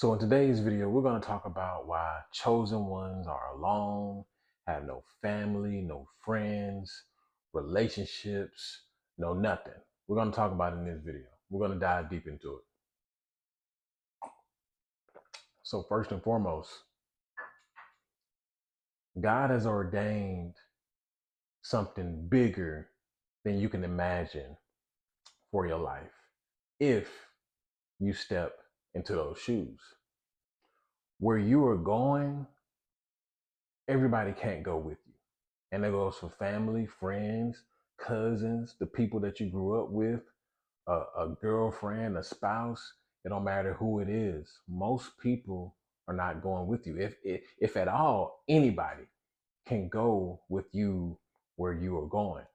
So in today's video, we're going to talk about why chosen ones are alone, have no family, no friends, relationships, no nothing. We're going to talk about it in this video. We're going to dive deep into it. So first and foremost, God has ordained something bigger than you can imagine for your life if you step into those shoes. Where you are going, everybody can't go with you. And that goes for family, friends, cousins, the people that you grew up with, a girlfriend, a spouse. It don't matter who it is. Most people are not going with you. If at all, anybody can go with you where you are going.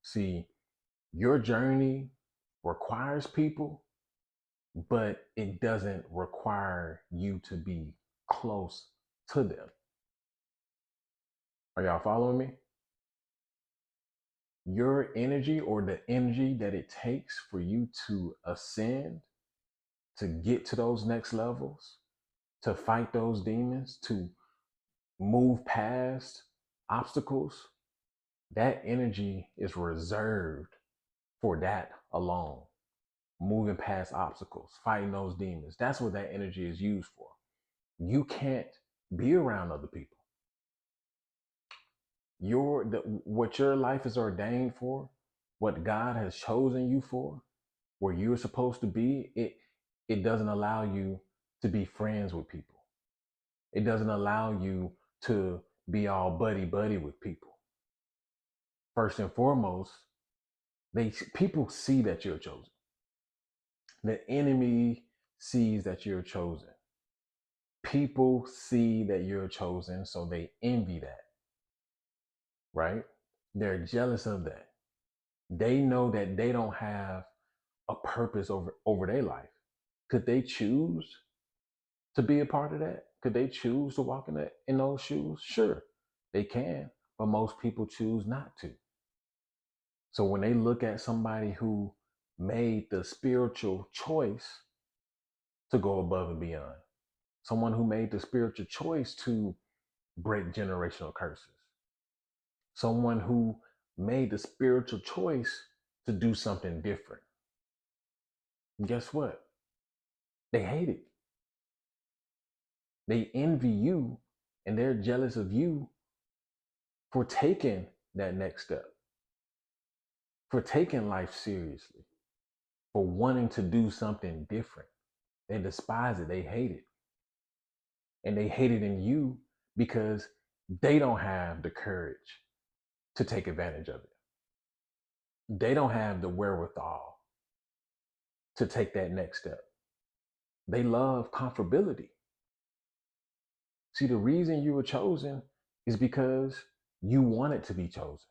See, your journey requires people, but it doesn't require you to be close to them. Are y'all following me? Your energy or the energy that it takes for you to ascend, to get to those next levels, to fight those demons, to move past obstacles, that energy is reserved for that alone. Moving past obstacles, fighting those demons. That's what that energy is used for. You can't be around other people. What your life is ordained for, what God has chosen you for, where you're supposed to be, it doesn't allow you to be friends with people. It doesn't allow you to be all buddy buddy with people. First and foremost, people see that you're chosen. The enemy sees that you're chosen. People see that you're chosen, so they envy that, right? They're jealous of that. They know that they don't have a purpose over their life. Could they choose to be a part of that? Could they choose to walk in those shoes? Sure, they can, but most people choose not to. So when they look at somebody who made the spiritual choice to go above and beyond, someone who made the spiritual choice to break generational curses, someone who made the spiritual choice to do something different, guess what? They hate it. They envy you and they're jealous of you for taking that next step, for taking life seriously, for wanting to do something different. They despise it. They hate it. And they hate it in you because they don't have the courage to take advantage of it. They don't have the wherewithal to take that next step. They love comfortability. See, the reason you were chosen is because you wanted to be chosen,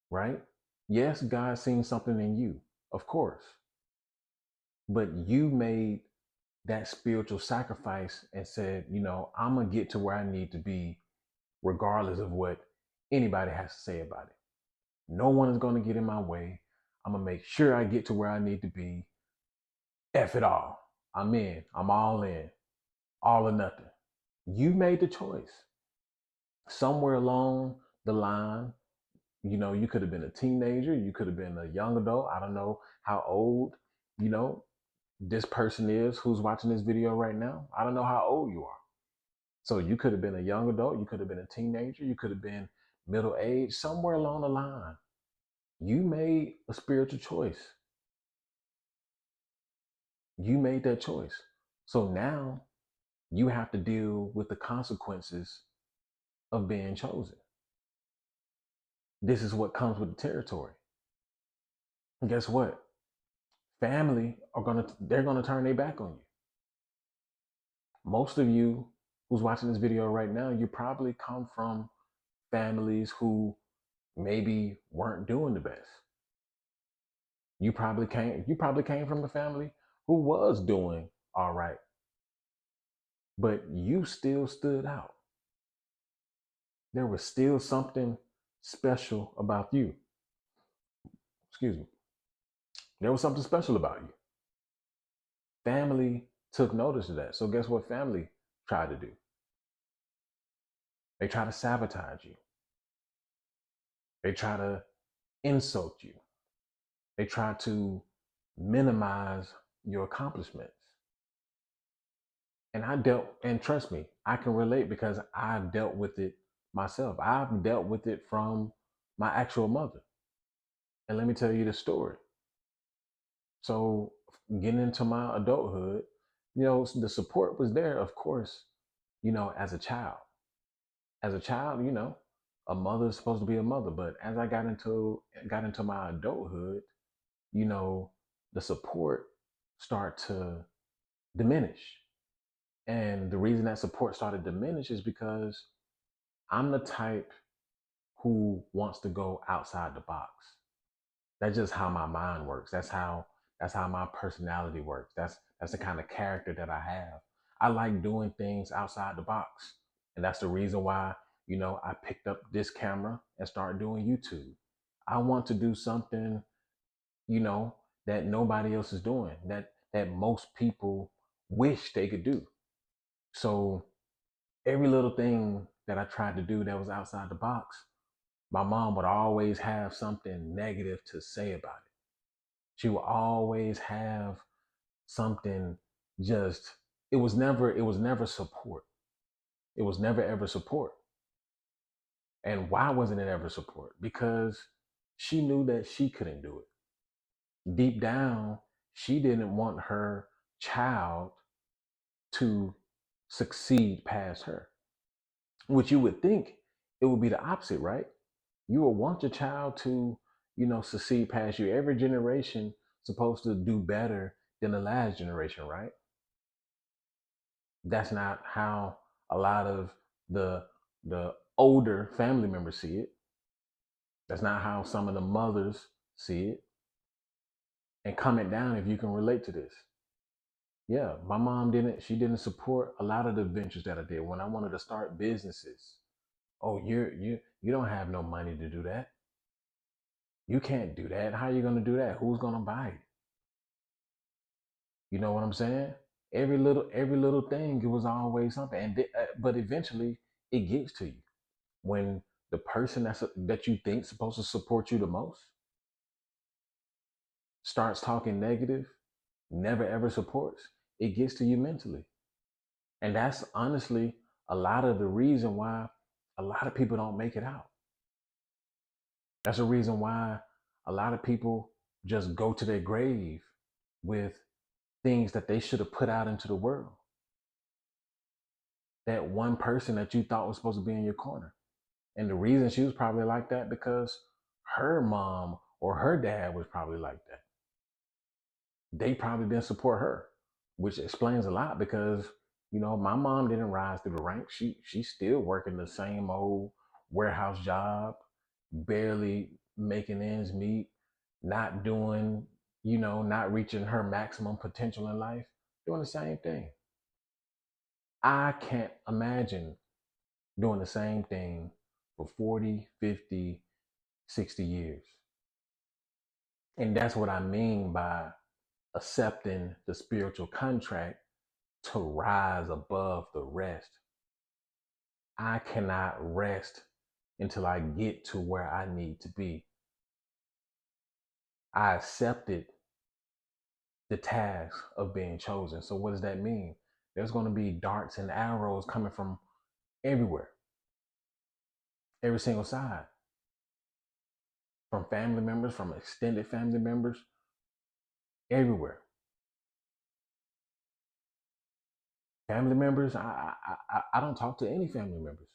right? Yes, God seen something in you, of course, but you made that spiritual sacrifice and said, I'm going to get to where I need to be regardless of what anybody has to say about it. No one is going to get in my way. I'm going to make sure I get to where I need to be. F it all. I'm in. I'm all in. All or nothing. You made the choice. Somewhere along the line, you could have been a teenager. You could have been a young adult. I don't know how old, this person is who's watching this video right now. I don't know how old you are. So you could have been a young adult. You could have been a teenager. You could have been middle age. Somewhere along the line, you made a spiritual choice. You made that choice. So now you have to deal with the consequences of being chosen. This is what comes with the territory. And guess what? Family they're gonna turn their back on you. Most of you who's watching this video right now, you probably come from families who maybe weren't doing the best. You probably came from a family who was doing all right, but you still stood out. There was still something special about you. Excuse me. There was something special about you. Family took notice of that. So guess what family tried to do? They try to sabotage you. They try to insult you. They try to minimize your accomplishments. And trust me, I can relate because I've dealt with it myself. I've dealt with it from my actual mother. And let me tell you the story. So, getting into my adulthood, the support was there, of course, as a child. As a child, a mother is supposed to be a mother. But as I got into my adulthood, you know, the support start to diminish. And the reason that support started to diminish is because I'm the type who wants to go outside the box. That's just how my mind works. That's how my personality works. That's the kind of character that I have. I like doing things outside the box. And that's the reason why, I picked up this camera and started doing YouTube. I want to do something, you know, that nobody else is doing, that most people wish they could do. So every little thing that I tried to do that was outside the box, my mom would always have something negative to say about it. She will always have something just it was never support. It was never ever support. And why wasn't it ever support? Because she knew that she couldn't do it. Deep down, she didn't want her child to succeed past her. Which you would think it would be the opposite, right? You would want your child to, succeed past you. Every generation supposed to do better than the last generation, right? That's not how a lot of the the older family members see it. That's not how some of the mothers see it. And comment down if you can relate to this. Yeah, my mom she didn't support a lot of the ventures that I did when I wanted to start businesses. Oh, you don't have no money to do that. You can't do that. How are you going to do that? Who's going to buy it? You know what I'm saying? Every little thing, it was always something. But eventually, it gets to you when the person that you think supposed to support you the most starts talking negative, never ever supports. It gets to you mentally, and that's honestly a lot of the reason why a lot of people don't make it out. That's the reason why a lot of people just go to their grave with things that they should have put out into the world. That one person that you thought was supposed to be in your corner. And the reason she was probably like that because her mom or her dad was probably like that. They probably didn't support her, which explains a lot because, my mom didn't rise through the ranks. She's still working the same old warehouse job, barely making ends meet, not doing, not reaching her maximum potential in life, doing the same thing. I can't imagine doing the same thing for 40, 50, 60 years. And that's what I mean by accepting the spiritual contract to rise above the rest. I cannot rest until I get to where I need to be. I accepted the task of being chosen. So, what does that mean? There's going to be darts and arrows coming from everywhere, every single side, from family members, from extended family members, everywhere. Family members, I don't talk to any family members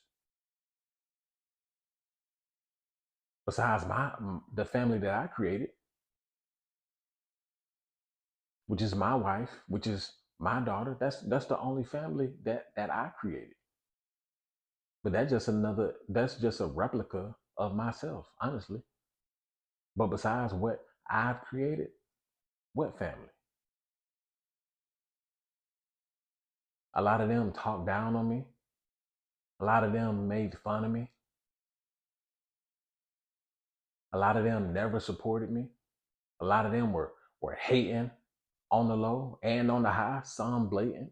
besides the family that I created, which is my wife, which is my daughter. That's the only family that I created. But that's just a replica of myself, honestly. But besides what I've created, what family? A lot of them talked down on me. A lot of them made fun of me. A lot of them never supported me. A lot of them were hating. on the low and on the high, some blatant.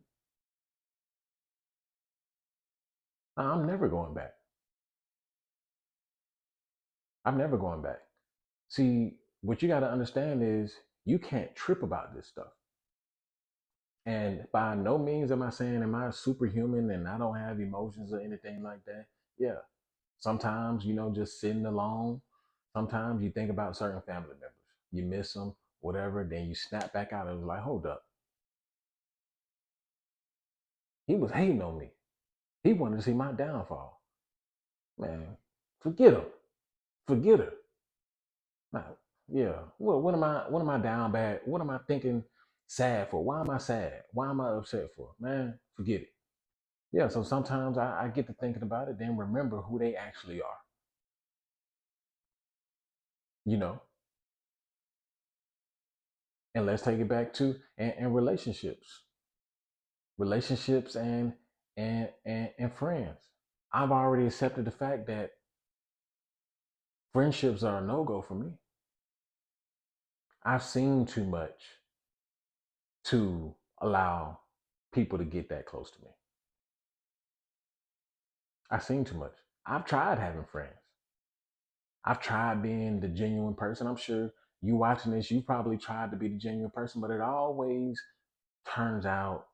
I'm never going back. I'm never going back. See, what you got to understand is you can't trip about this stuff. And by no means am I saying am I superhuman and I don't have emotions or anything like that. Yeah. Sometimes, just sitting alone, sometimes you think about certain family members. You miss them, whatever, then you snap back out and was like, hold up. He was hating on me. He wanted to see my downfall. Man, forget him. Forget her. Nah, yeah. What am I down bad? What am I thinking sad for? Why am I sad? Why am I upset for? Man, forget it. Yeah, so sometimes I get to thinking about it, then remember who they actually are. You know, and let's take it back to and relationships. Relationships and friends. I've already accepted the fact that friendships are a no-go for me. I've seen too much to allow people to get that close to me. I've seen too much. I've tried having friends. I've tried being the genuine person. I'm sure you watching this, you probably tried to be the genuine person, but it always turns out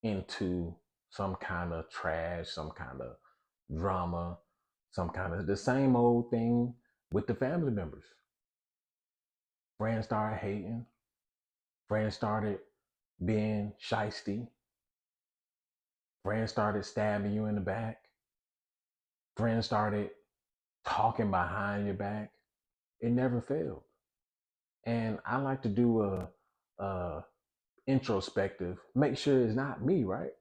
into some kind of trash, some kind of drama, some kind of the same old thing with the family members. Friends started hating, friends started being shisty, friends started stabbing you in the back, friends started talking behind your back. It never failed. And I like to do a introspective, make sure it's not me, right?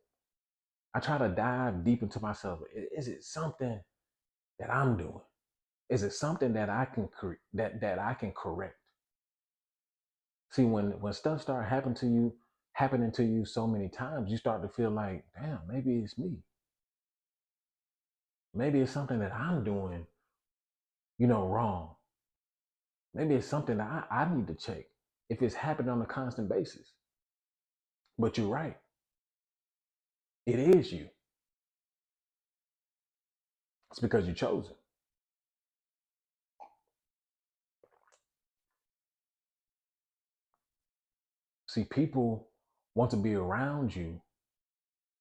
I try to dive deep into myself. Is it something that I'm doing? Is it something that I can that I can correct? See, when stuff start happening to you so many times, you start to feel like, damn, maybe it's me. Maybe it's something that I'm doing, wrong. Maybe it's something that I need to check if it's happening on a constant basis. But you're right. It is you. It's because you chose it. See, people want to be around you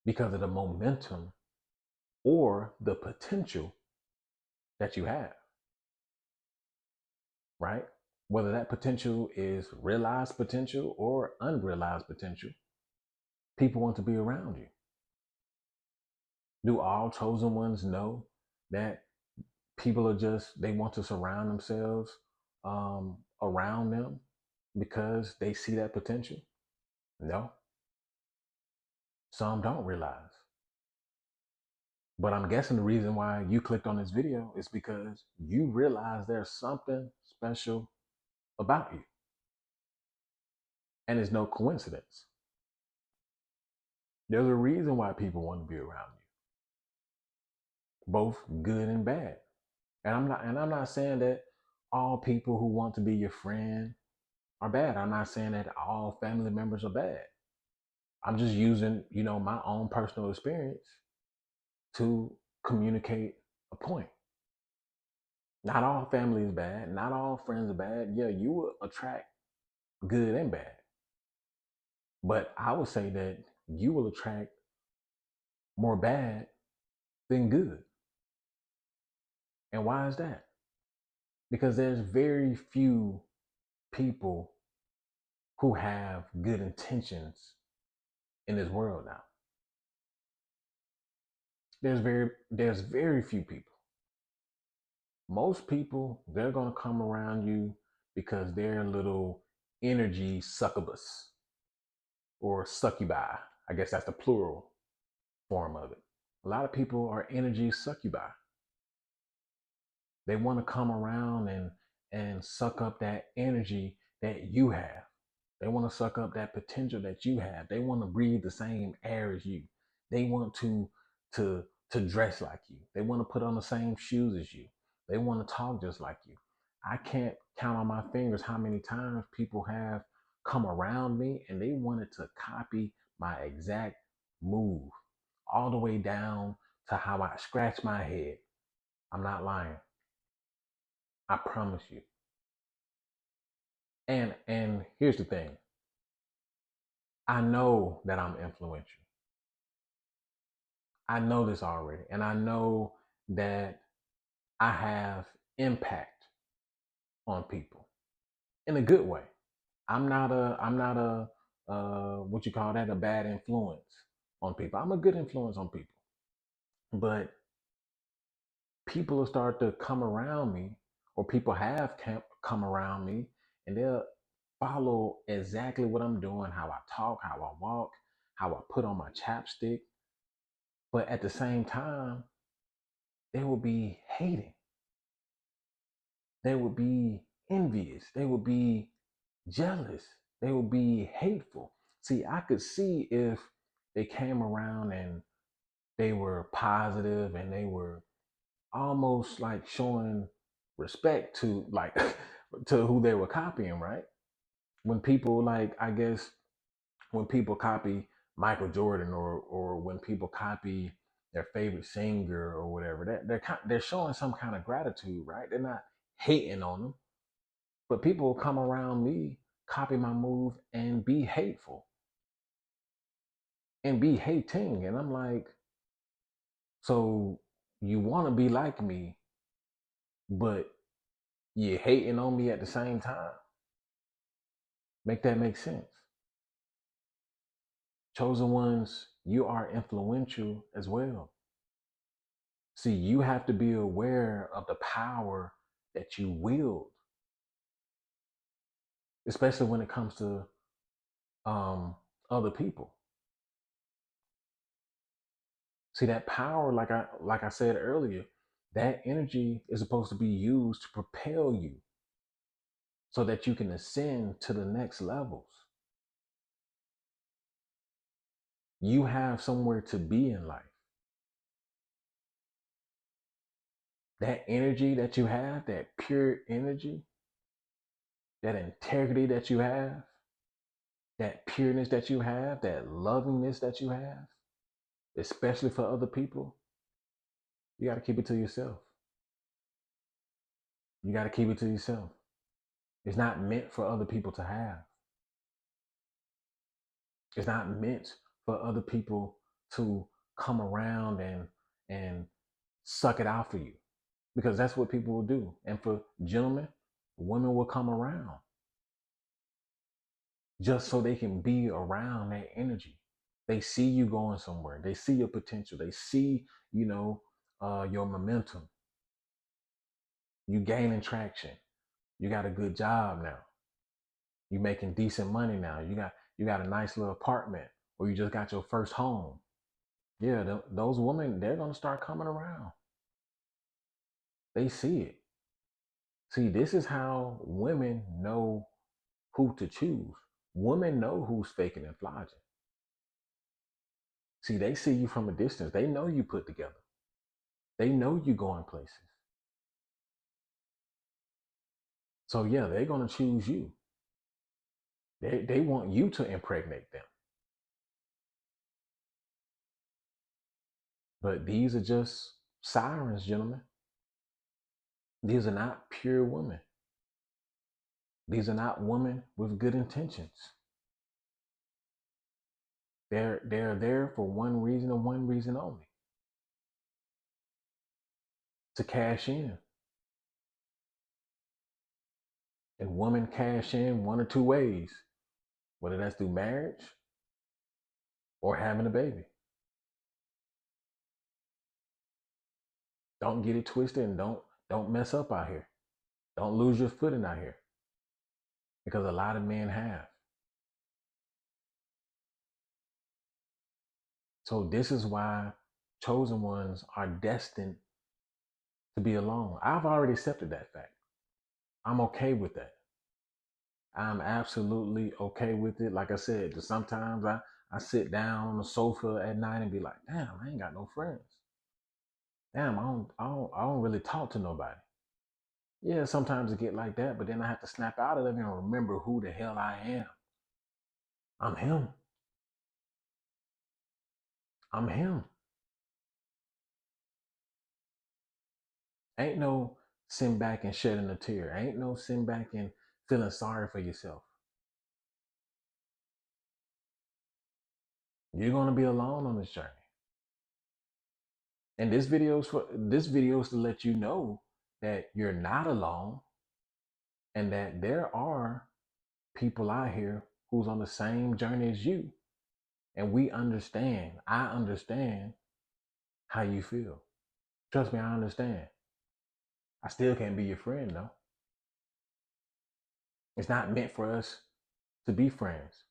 because of the momentum or the potential that you have, right? Whether that potential is realized potential or unrealized potential, people want to be around you. Do all chosen ones know that people are they want to surround themselves around them because they see that potential? No, some don't realize. But I'm guessing the reason why you clicked on this video is because you realize there's something special about you. And it's no coincidence. There's a reason why people want to be around you, both good and bad. And I'm not saying that all people who want to be your friend are bad. I'm not saying that all family members are bad. I'm just using, my own personal experience to communicate a point. Not all family is bad. Not all friends are bad. Yeah, you will attract good and bad. But I would say that you will attract more bad than good. And why is that? Because there's very few people who have good intentions in this world now. There's very few people. Most people, they're gonna come around you because they're a little energy succubus or succubi. I guess that's the plural form of it. A lot of people are energy succubi. They want to come around and suck up that energy that you have. They want to suck up that potential that you have. They want to breathe the same air as you. They want to to dress like you. They want to put on the same shoes as you. They want to talk just like you. I can't count on my fingers how many times people have come around me and they wanted to copy my exact move, all the way down to how I scratch my head. I'm not lying. I promise you. And here's the thing. I know that I'm influential. I know this already. And I know that I have impact on people in a good way. I'm not a what you call that, a bad influence on people. I'm a good influence on people. But people will start to come around me, or people have come around me, and they'll follow exactly what I'm doing, how I talk, how I walk, how I put on my chapstick. But at the same time, they will be hating. They will be envious. They will be jealous. They will be hateful. See, I could see if they came around and they were positive and they were almost like showing respect to like to who they were copying, right? When people like, I guess, when people copy Michael Jordan, or when people copy their favorite singer or whatever, they're showing some kind of gratitude, right? They're not hating on them. But people will come around me, copy my move, and be hateful and be hating, and I'm like, so you want to be like me, but you're hating on me at the same time? Make that make sense? Chosen ones, you are influential as well. See, you have to be aware of the power that you wield, especially when it comes to um, other people. See, that power, like I said earlier, that energy is supposed to be used to propel you so that you can ascend to the next levels. You have somewhere to be in life. That energy that you have, that pure energy, that integrity that you have, that pureness that you have, that lovingness that you have, especially for other people, you got to keep it to yourself. You got to keep it to yourself. It's not meant for other people to have. It's not meant for other people to come around and suck it out for you, because that's what people will do. And for gentlemen, women will come around just so they can be around that energy. They see you going somewhere. They see your potential. They see, your momentum. You gaining traction. You got a good job now. You making decent money now. You got a nice little apartment, or you just got your first home. Yeah, those women, they're gonna start coming around. They see it. See, this is how women know who to choose. Women know who's faking and flogging. See, they see you from a distance. They know you put together. They know you going places. So yeah, they're gonna choose you. They want you to impregnate them. But these are just sirens, gentlemen. These are not pure women. These are not women with good intentions. They're there for one reason and one reason only: to cash in. And women cash in one or two ways, whether that's through marriage or having a baby. Don't get it twisted, and don't mess up out here. Don't lose your footing out here, because a lot of men have. So this is why chosen ones are destined to be alone. I've already accepted that fact. I'm okay with that. I'm absolutely okay with it. Like I said, sometimes I sit down on the sofa at night and be like, damn, I ain't got no friends. Damn, I don't really talk to nobody. Yeah, sometimes it get like that, but then I have to snap out of it and remember who the hell I am. I'm him. I'm him. Ain't no sitting back and shedding a tear. Ain't no sitting back and feeling sorry for yourself. You're gonna be alone on this journey. And this video is to let you know that you're not alone and that there are people out here who's on the same journey as you. And we understand. I understand how you feel. Trust me, I understand. I still can't be your friend though. It's not meant for us to be friends.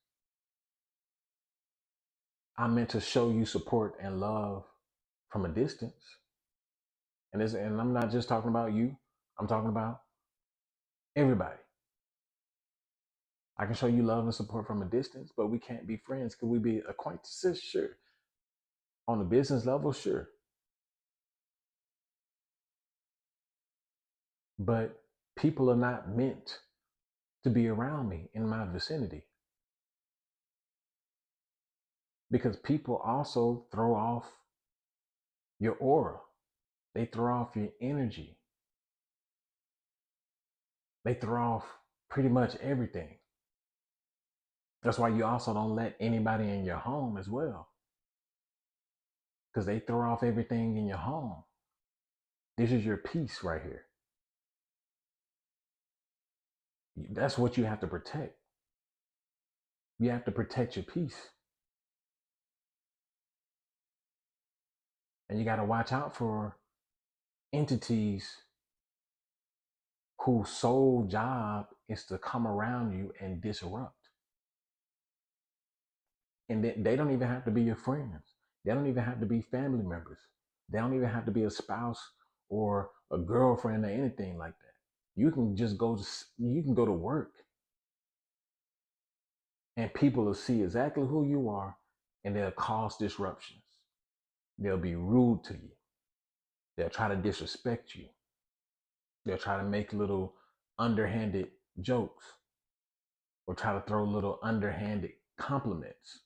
I'm meant to show you support and love from a distance. And I'm not just talking about you. I'm talking about everybody. I can show you love and support from a distance, but we can't be friends. Could we be acquaintances? Sure. On a business level, sure. But people are not meant to be around me in my vicinity because people also throw off your aura. They throw off your energy. They throw off pretty much everything. That's why you also don't let anybody in your home as well, because they throw off everything in your home. This is your peace right here. That's what you have to protect. You have to protect your peace. And you got to watch out for entities whose sole job is to come around you and disrupt. And they don't even have to be your friends. They don't even have to be family members. They don't even have to be a spouse or a girlfriend or anything like that. You can just go to work and people will see exactly who you are and they'll cause disruptions. They'll be rude to you. They'll try to disrespect you. They'll try to make little underhanded jokes or try to throw little underhanded compliments,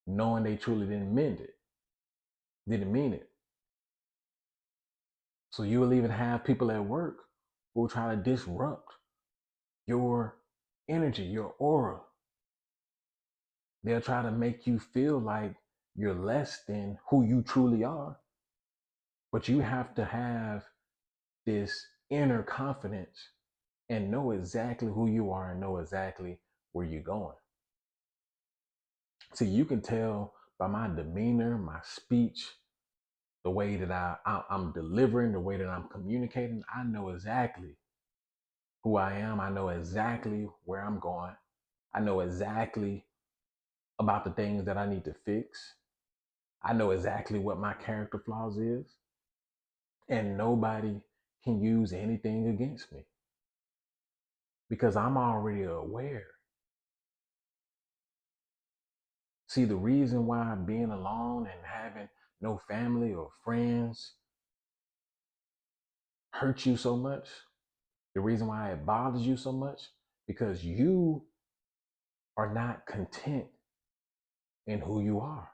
knowing they truly didn't mean it. So you will even have people at work who will try to disrupt your energy, your aura. They'll try to make you feel like you're less than who you truly are. But you have to have this inner confidence and know exactly who you are and know exactly where you're going. See, you can tell by my demeanor, my speech, the way that I'm delivering, the way that I'm communicating. I know exactly who I am. I know exactly where I'm going. I know exactly about the things that I need to fix. I know exactly what my character flaws is. And nobody can use anything against me because I'm already aware. See, the reason why being alone and having no family or friends hurts you so much, the reason why it bothers you so much, because you are not content in who you are.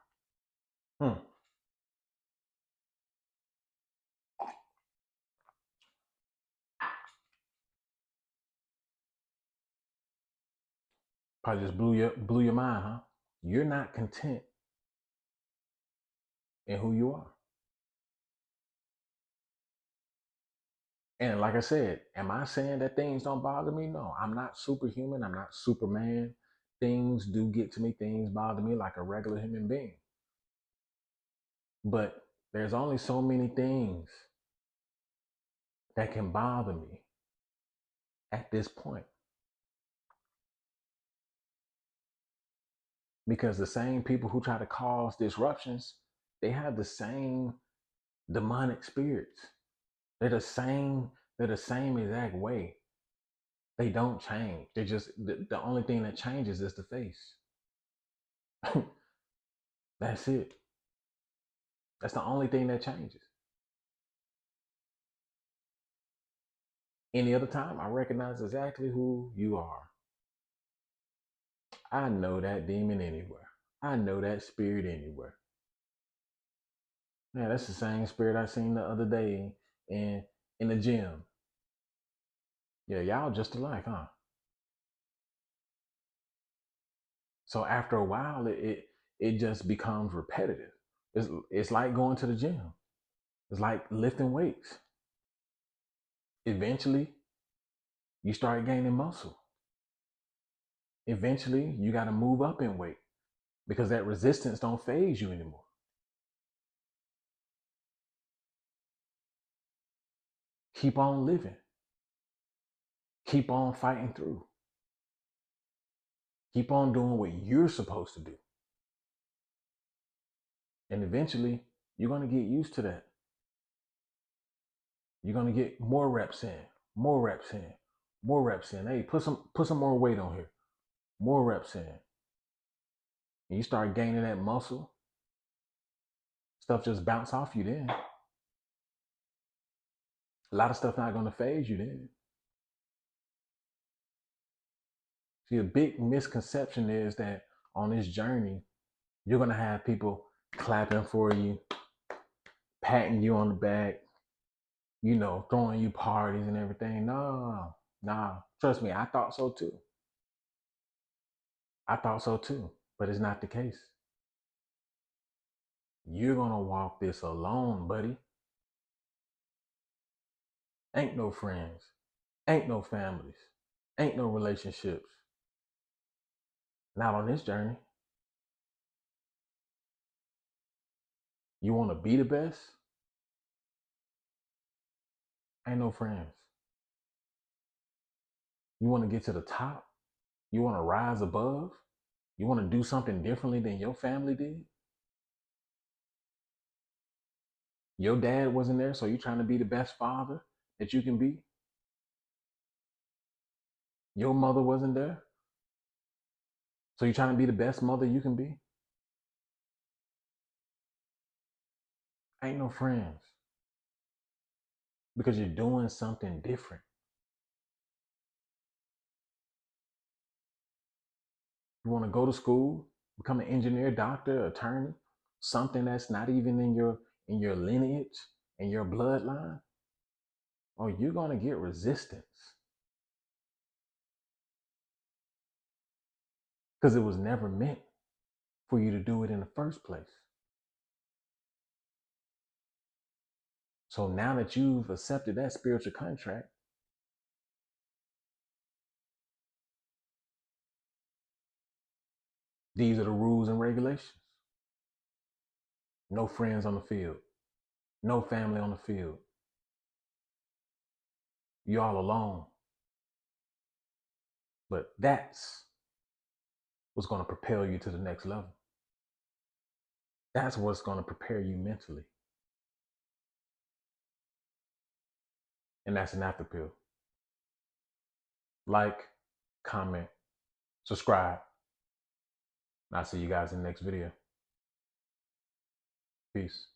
Probably just blew your mind, huh? You're not content in who you are. And like I said, am I saying that things don't bother me? No, I'm not superhuman. I'm not Superman. Things do get to me. Things bother me like a regular human being. But there's only so many things that can bother me at this point. Because the same people who try to cause disruptions, they have the same demonic spirits. They're the same exact way. They don't change. They just the only thing that changes is the face. That's it. That's the only thing that changes. Any other time, I recognize exactly who you are. I know that demon anywhere. I know that spirit anywhere. Man, that's the same spirit I seen the other day in the gym. Yeah, y'all just alike, huh? So after a while, it just becomes repetitive. It's like going to the gym. It's like lifting weights. Eventually, you start gaining muscle. Eventually, you got to move up in weight because that resistance don't phase you anymore. Keep on living. Keep on fighting through. Keep on doing what you're supposed to do. And eventually, you're going to get used to that. You're going to get more reps in, more reps in, more reps in. Hey, put some more weight on here. More reps in. And you start gaining that muscle, stuff just bounce off you then. A lot of stuff not going to phase you then. See, a big misconception is that on this journey, you're going to have people clapping for you, patting you on the back, throwing you parties and everything. No, nah. Trust me, I thought so too. I thought so too, but it's not the case. You're going to walk this alone, buddy. Ain't no friends, ain't no families, ain't no relationships. Not on this journey. You want to be the best? Ain't no friends. You want to get to the top? You want to rise above? You want to do something differently than your family did? Your dad wasn't there, so you're trying to be the best father that you can be? Your mother wasn't there, so you're trying to be the best mother you can be? Ain't no friends because you're doing something different. You want to go to school, become an engineer, doctor, attorney, something that's not even in your lineage, in your bloodline, or you're going to get resistance because it was never meant for you to do it in the first place. So now that you've accepted that spiritual contract, these are the rules and regulations. No friends on the field. No family on the field. You all alone. But that's what's going to propel you to the next level. That's what's going to prepare you mentally. And that's an after pill. Like, comment, subscribe. And I'll see you guys in the next video. Peace.